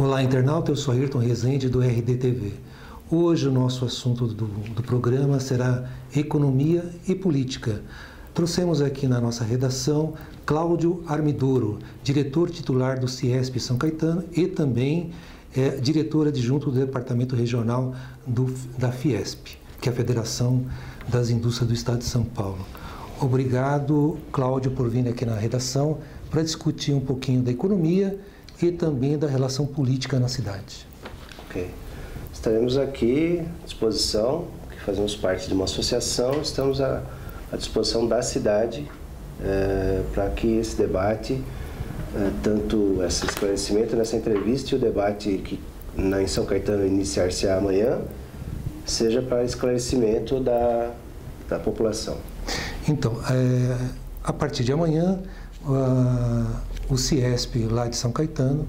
Olá, internauta, eu sou Ayrton Rezende do RDTV. Hoje o nosso assunto do programa será economia e política. Trouxemos aqui na nossa redação Cláudio Armidoro, diretor titular do CIESP São Caetano e também diretor adjunto do Departamento Regional da Fiesp, que é a Federação das Indústrias do Estado de São Paulo. Obrigado, Cláudio, por vir aqui na redação para discutir um pouquinho da economia e também da relação política na cidade. Ok. Estaremos aqui à disposição, que fazemos parte de uma associação, estamos à disposição da cidade para que esse debate, tanto esse esclarecimento nessa entrevista e o debate que em São Caetano iniciar-se amanhã, seja para esclarecimento da população. Então, a partir de amanhã, o CIESP lá de São Caetano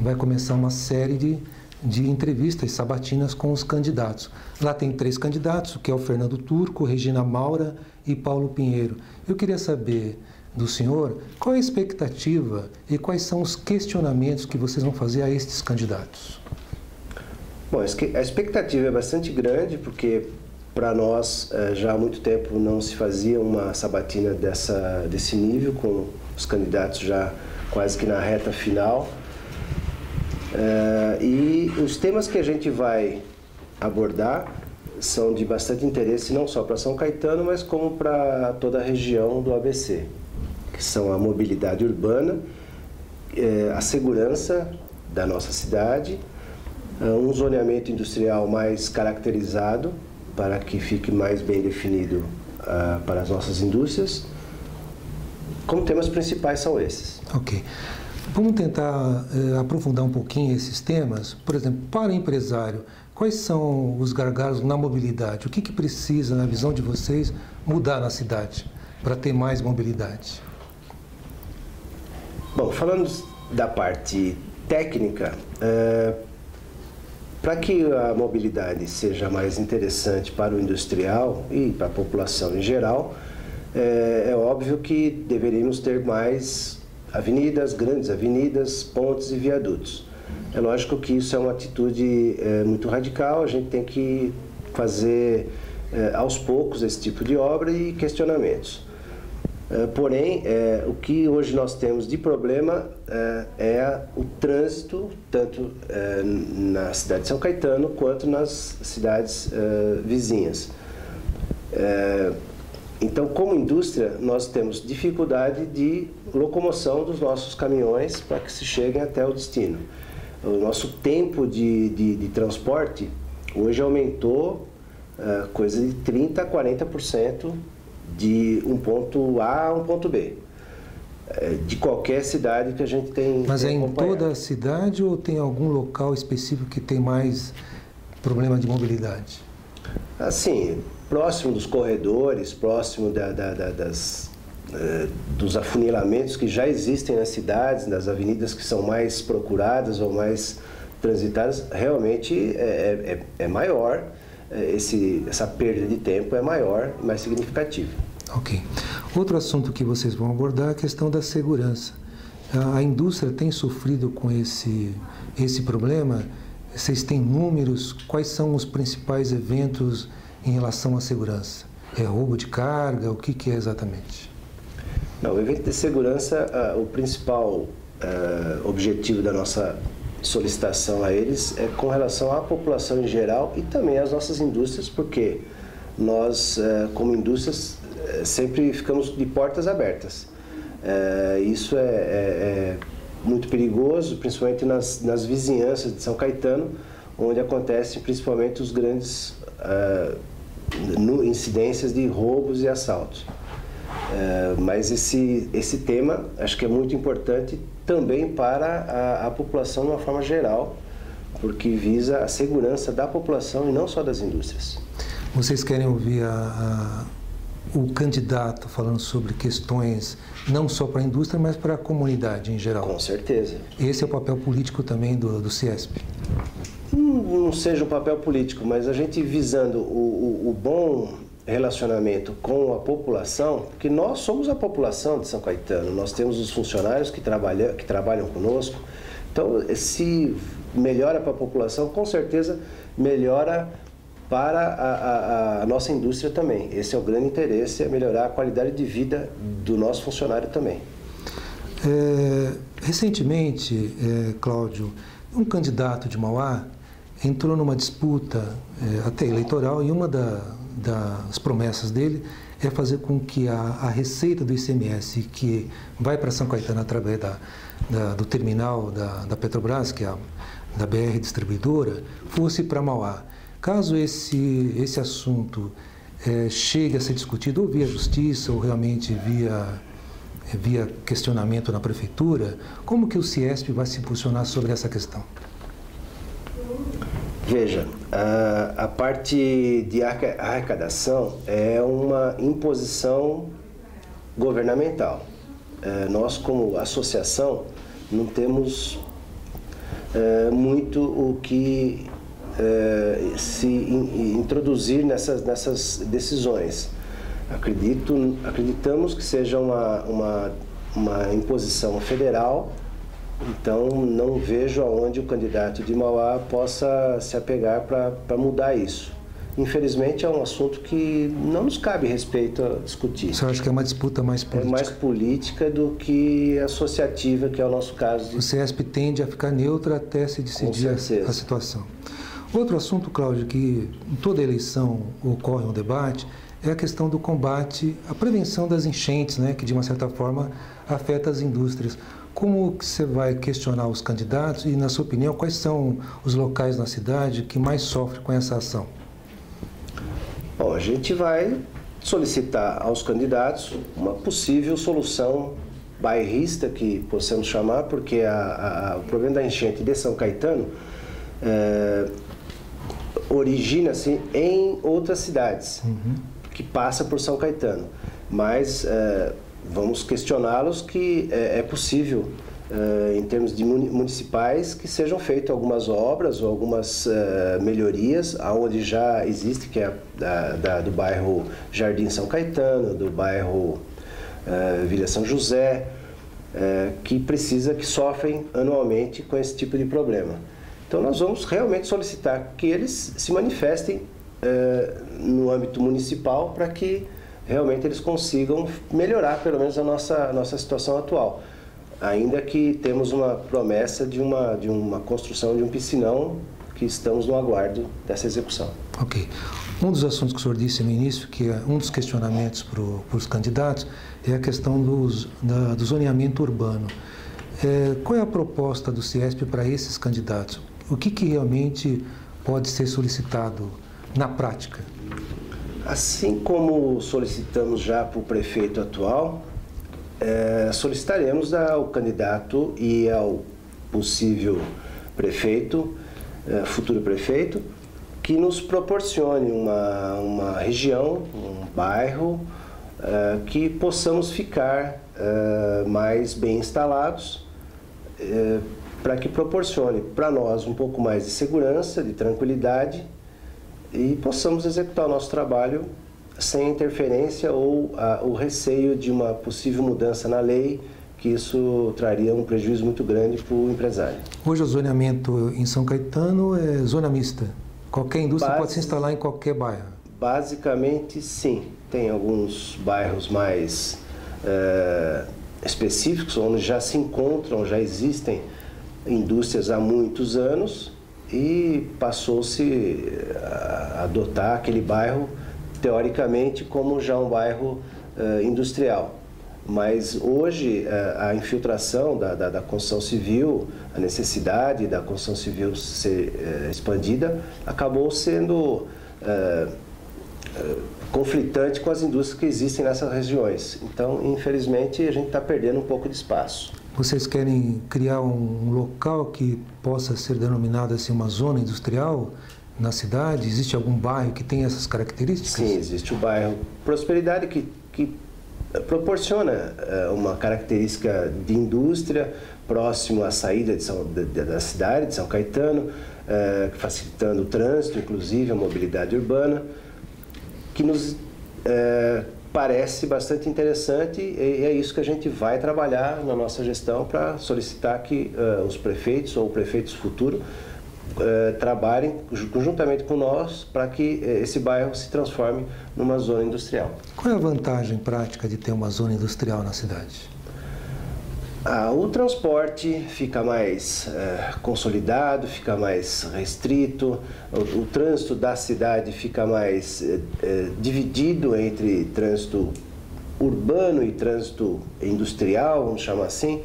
vai começar uma série de entrevistas sabatinas com os candidatos. Lá tem 3 candidatos, que é o Fernando Turco, Regina Maura e Paulo Pinheiro. Eu queria saber do senhor qual é a expectativa e quais são os questionamentos que vocês vão fazer a estes candidatos. Bom, a expectativa é bastante grande, porque para nós já há muito tempo não se fazia uma sabatina desse nível, com os candidatos já quase que na reta final. E os temas que a gente vai abordar são de bastante interesse não só para São Caetano, mas como para toda a região do ABC, que são a mobilidade urbana, a segurança da nossa cidade, um zoneamento industrial mais caracterizado para que fique mais bem definido para as nossas indústrias. Como temas principais são esses. Ok. Vamos tentar aprofundar um pouquinho esses temas. Por exemplo, para o empresário, quais são os gargalos na mobilidade? O que precisa, na visão de vocês, mudar na cidade para ter mais mobilidade? Bom, falando da parte técnica, para que a mobilidade seja mais interessante para o industrial e para a população em geral, é óbvio que deveríamos ter mais avenidas, grandes avenidas, pontes e viadutos. É lógico que isso é uma atitude muito radical, a gente tem que fazer aos poucos esse tipo de obra e questionamentos. Porém, o que hoje nós temos de problema é o trânsito, tanto na cidade de São Caetano quanto nas cidades vizinhas. Então, como indústria, nós temos dificuldade de locomoção dos nossos caminhões para que se cheguem até o destino. O nosso tempo de transporte hoje aumentou coisa de 30% a 40% de um ponto A a um ponto B, de qualquer cidade que a gente tem. Mas é em toda a cidade ou tem algum local específico que tem mais problema de mobilidade? Assim, próximo dos corredores, próximo dos afunilamentos que já existem nas cidades, das avenidas que são mais procuradas ou mais transitadas, realmente é maior. Essa perda de tempo é maior e mais significativa. Ok. Outro assunto que vocês vão abordar é a questão da segurança. A indústria tem sofrido com esse problema? Vocês têm números? Quais são os principais eventos em relação à segurança? É roubo de carga? O que é exatamente? Não, o evento de segurança, o principal objetivo da nossa solicitação a eles é com relação à população em geral e também às nossas indústrias, porque nós, como indústrias, sempre ficamos de portas abertas. Isso é muito perigoso, principalmente nas vizinhanças de São Caetano, onde acontecem principalmente os grandes incidências de roubos e assaltos. Mas esse tema acho que é muito importante também para a população de uma forma geral, porque visa a segurança da população e não só das indústrias. Vocês querem ouvir o candidato falando sobre questões não só para a indústria, mas para a comunidade em geral? Com certeza. Esse é o papel político também do CIESP? Não seja um papel político, mas a gente visando o bom relacionamento com a população, porque nós somos a população de São Caetano, nós temos os funcionários que trabalham conosco, Então, se melhora para a população, com certeza melhora para a nossa indústria também. Esse é o grande interesse, é melhorar a qualidade de vida do nosso funcionário também. Recentemente, Cláudio, um candidato de Mauá entrou numa disputa até eleitoral e uma das promessas dele é fazer com que a receita do ICMS que vai para São Caetano através do terminal da Petrobras, que é da BR Distribuidora, fosse para Mauá. Caso esse assunto chegue a ser discutido ou via justiça ou realmente via questionamento na prefeitura, como que o CIESP vai se posicionar sobre essa questão? Veja, a parte de arrecadação é uma imposição governamental. Nós, como associação, não temos muito o que se introduzir nessas decisões. Acreditamos que seja uma imposição federal, então não vejo aonde o candidato de Mauá possa se apegar para mudar isso. Infelizmente é um assunto que não nos cabe respeito a discutir. Você acha que é uma disputa mais política? É mais política do que associativa, que é o nosso caso. O CIESP tende a ficar neutro até se decidir a situação. Outro assunto, Cláudio, que em toda eleição ocorre um debate, é a questão do combate, a prevenção das enchentes, né, que de uma certa forma afeta as indústrias. Como que você vai questionar os candidatos e, na sua opinião, quais são os locais na cidade que mais sofrem com essa ação? Bom, a gente vai solicitar aos candidatos uma possível solução bairrista, que possamos chamar, porque o problema da enchente de São Caetano origina-se em outras cidades, que passa por São Caetano. Mas vamos questioná-los que é possível, em termos de municipais, que sejam feitas algumas obras ou algumas melhorias, onde já existe, que é do bairro Jardim São Caetano, do bairro Vila São José, que sofrem anualmente com esse tipo de problema. Então nós vamos realmente solicitar que eles se manifestem no âmbito municipal para que realmente eles consigam melhorar pelo menos a nossa situação atual. Ainda que temos uma promessa de uma construção de um piscinão, que estamos no aguardo dessa execução. Ok. Um dos assuntos que o senhor disse no início, que é um dos questionamentos para os candidatos, é a questão do zoneamento urbano. Qual é a proposta do CIESP para esses candidatos? O que realmente pode ser solicitado na prática? Assim como solicitamos já para o prefeito atual, solicitaremos ao candidato e ao possível prefeito, futuro prefeito, que nos proporcione uma região, um bairro, que possamos ficar mais bem instalados, para que proporcione para nós um pouco mais de segurança, de tranquilidade, e possamos executar o nosso trabalho sem interferência ou o receio de uma possível mudança na lei, que isso traria um prejuízo muito grande para o empresário. Hoje o zoneamento em São Caetano é zona mista. Qualquer indústria pode se instalar em qualquer bairro. Basicamente, sim. Tem alguns bairros mais específicos, onde já se encontram, já existem indústrias há muitos anos, e passou-se a adotar aquele bairro, teoricamente, como já um bairro industrial. Mas hoje a infiltração da construção civil, a necessidade da construção civil ser expandida, acabou sendo conflitante com as indústrias que existem nessas regiões. Então, infelizmente, a gente está perdendo um pouco de espaço. Vocês querem criar um local que possa ser denominado assim uma zona industrial na cidade? Existe algum bairro que tem essas características? Sim, existe o bairro Prosperidade que proporciona uma característica de indústria próximo à saída da cidade de São Caetano, facilitando o trânsito, inclusive a mobilidade urbana, que nos parece bastante interessante e é isso que a gente vai trabalhar na nossa gestão para solicitar que os prefeitos ou prefeitos futuros trabalhem conjuntamente com nós para que esse bairro se transforme numa zona industrial. Qual é a vantagem prática de ter uma zona industrial na cidade? O transporte fica mais consolidado, fica mais restrito, o trânsito da cidade fica mais dividido entre trânsito urbano e trânsito industrial, vamos chamar assim.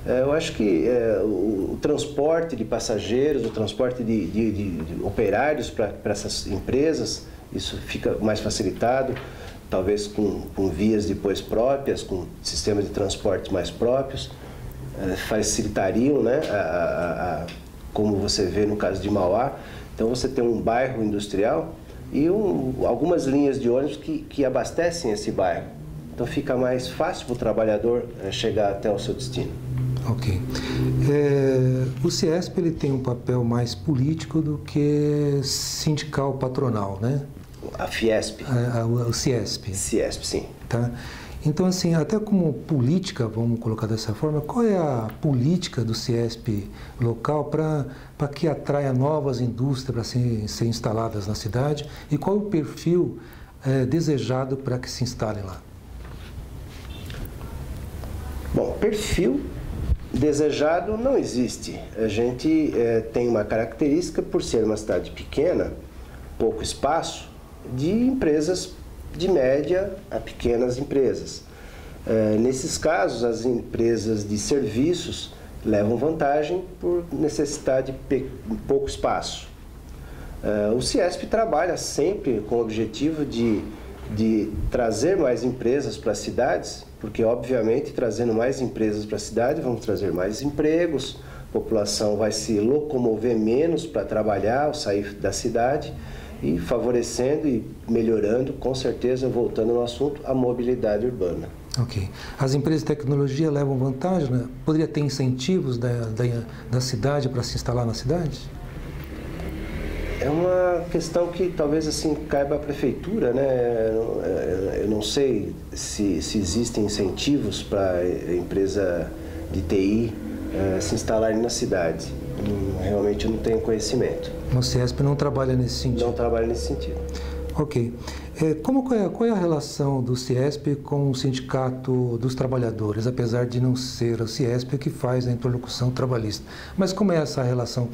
Eu acho que o transporte de passageiros, o transporte de operários para essas empresas, isso fica mais facilitado, talvez com vias depois próprias, com sistemas de transporte mais próprios, facilitariam, né, como você vê no caso de Mauá. Então você tem um bairro industrial e algumas linhas de ônibus que abastecem esse bairro. Então fica mais fácil para o trabalhador chegar até o seu destino. Ok. O CIESP ele tem um papel mais político do que sindical patronal, né? A Fiesp. O CIESP. CIESP, sim. Tá? Então, assim, até como política, vamos colocar dessa forma, qual é a política do CIESP local para que atraia novas indústrias para ser instaladas na cidade e qual o perfil desejado para que se instalem lá? Bom, perfil desejado não existe. A gente tem uma característica, por ser uma cidade pequena, pouco espaço, de empresas de média a pequenas empresas. Nesses casos, as empresas de serviços levam vantagem por necessitar de pouco espaço. O CIESP trabalha sempre com o objetivo de trazer mais empresas para as cidades, porque, obviamente, trazendo mais empresas para a cidade, vamos trazer mais empregos, a população vai se locomover menos para trabalhar ou sair da cidade, e favorecendo e melhorando, com certeza, voltando ao assunto, a mobilidade urbana. Ok. As empresas de tecnologia levam vantagem, né? Poderia ter incentivos da cidade para se instalar na cidade? É uma questão que talvez assim caiba à prefeitura, né? Eu não sei se existem incentivos para a empresa de TI se instalarem na cidade. Realmente eu não tenho conhecimento. O CIESP não trabalha nesse sentido? Não trabalha nesse sentido. Ok. Qual é a relação do CIESP com o Sindicato dos Trabalhadores, apesar de não ser o CIESP que faz a interlocução trabalhista? Mas como é essa relação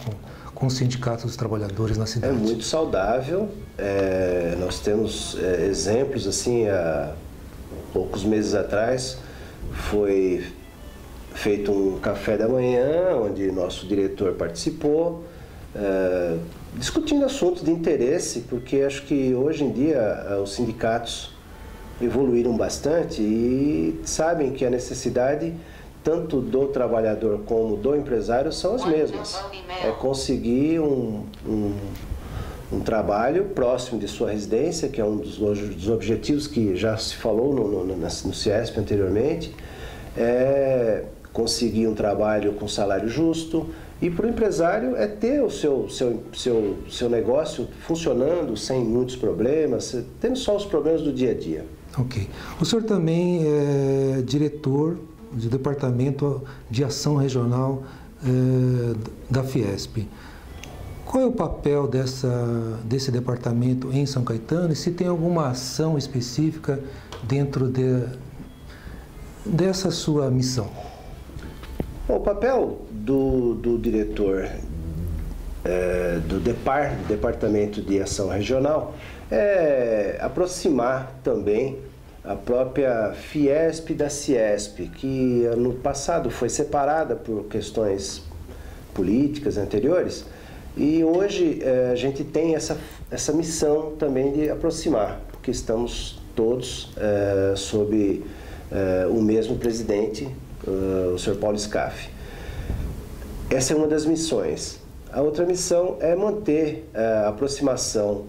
com o Sindicato dos Trabalhadores na cidade? É muito saudável. Nós temos exemplos, assim, há poucos meses atrás, foi feito um café da manhã, onde nosso diretor participou, discutindo assuntos de interesse, porque acho que hoje em dia os sindicatos evoluíram bastante e sabem que a necessidade tanto do trabalhador como do empresário são as mesmas. É conseguir um trabalho próximo de sua residência, que é um dos objetivos que já se falou no CIESP anteriormente, conseguir um trabalho com salário justo, e para o empresário é ter o seu negócio funcionando sem muitos problemas, tendo só os problemas do dia a dia. Ok. O senhor também é diretor do Departamento de Ação Regional da Fiesp. Qual é o papel desse departamento em São Caetano e se tem alguma ação específica dentro dessa sua missão? Bom, o papel do diretor do Departamento de Ação Regional é aproximar também a própria Fiesp da CIESP, que no passado foi separada por questões políticas anteriores, e hoje a gente tem essa missão também de aproximar, porque estamos todos sob o mesmo presidente, o Sr. Paulo Scaff. Essa é uma das missões. A outra missão é manter a aproximação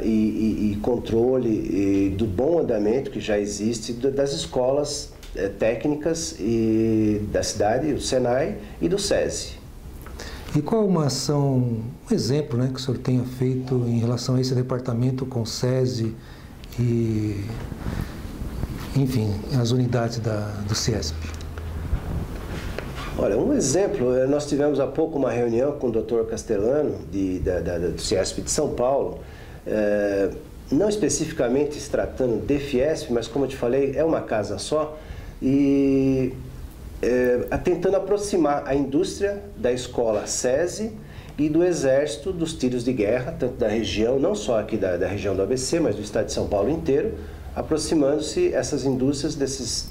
e controle do bom andamento que já existe das escolas técnicas da cidade, do Senai e do SESI. E qual uma ação, um exemplo, né, que o senhor tenha feito em relação a esse departamento com o SESI e, enfim, as unidades do CIESP? Olha, um exemplo, nós tivemos há pouco uma reunião com o Dr. Castellano, do CIESP de São Paulo, não especificamente se tratando de Fiesp, mas como eu te falei, é uma casa só, e tentando aproximar a indústria da escola SESI e do Exército dos tiros de guerra, tanto da região, não só aqui da região do ABC, mas do estado de São Paulo inteiro, aproximando-se essas indústrias desses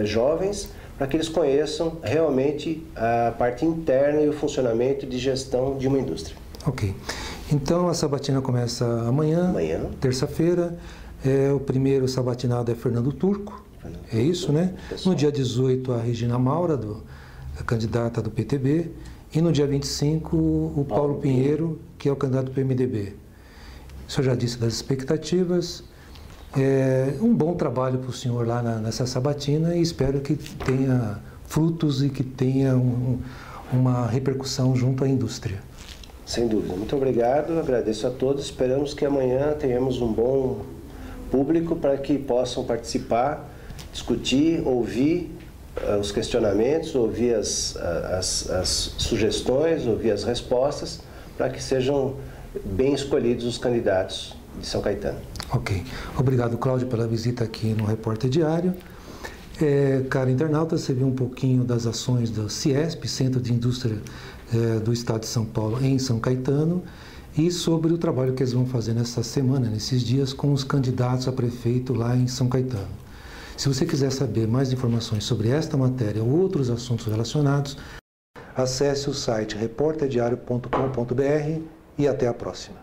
jovens, para que eles conheçam realmente a parte interna e o funcionamento de gestão de uma indústria. Ok. Então a sabatina começa amanhã, terça-feira. O primeiro sabatinado é Fernando Turco, é isso, né? No dia 18, a Regina Maura, a candidata do PTB. E no dia 25, o Paulo Pinheiro, que é o candidato do PMDB. O senhor já disse das expectativas. Um bom trabalho para o senhor lá nessa sabatina e espero que tenha frutos e que tenha uma repercussão junto à indústria. Sem dúvida. Muito obrigado, agradeço a todos. Esperamos que amanhã tenhamos um bom público para que possam participar, discutir, ouvir os questionamentos, ouvir as sugestões, ouvir as respostas, para que sejam bem escolhidos os candidatos de São Caetano. Ok. Obrigado, Cláudio, pela visita aqui no Repórter Diário. Caro internauta, você viu um pouquinho das ações do CIESP, Centro de Indústria do Estado de São Paulo, em São Caetano, e sobre o trabalho que eles vão fazer nessa semana, nesses dias, com os candidatos a prefeito lá em São Caetano. Se você quiser saber mais informações sobre esta matéria ou outros assuntos relacionados, acesse o site reporterdiario.com.br e até a próxima.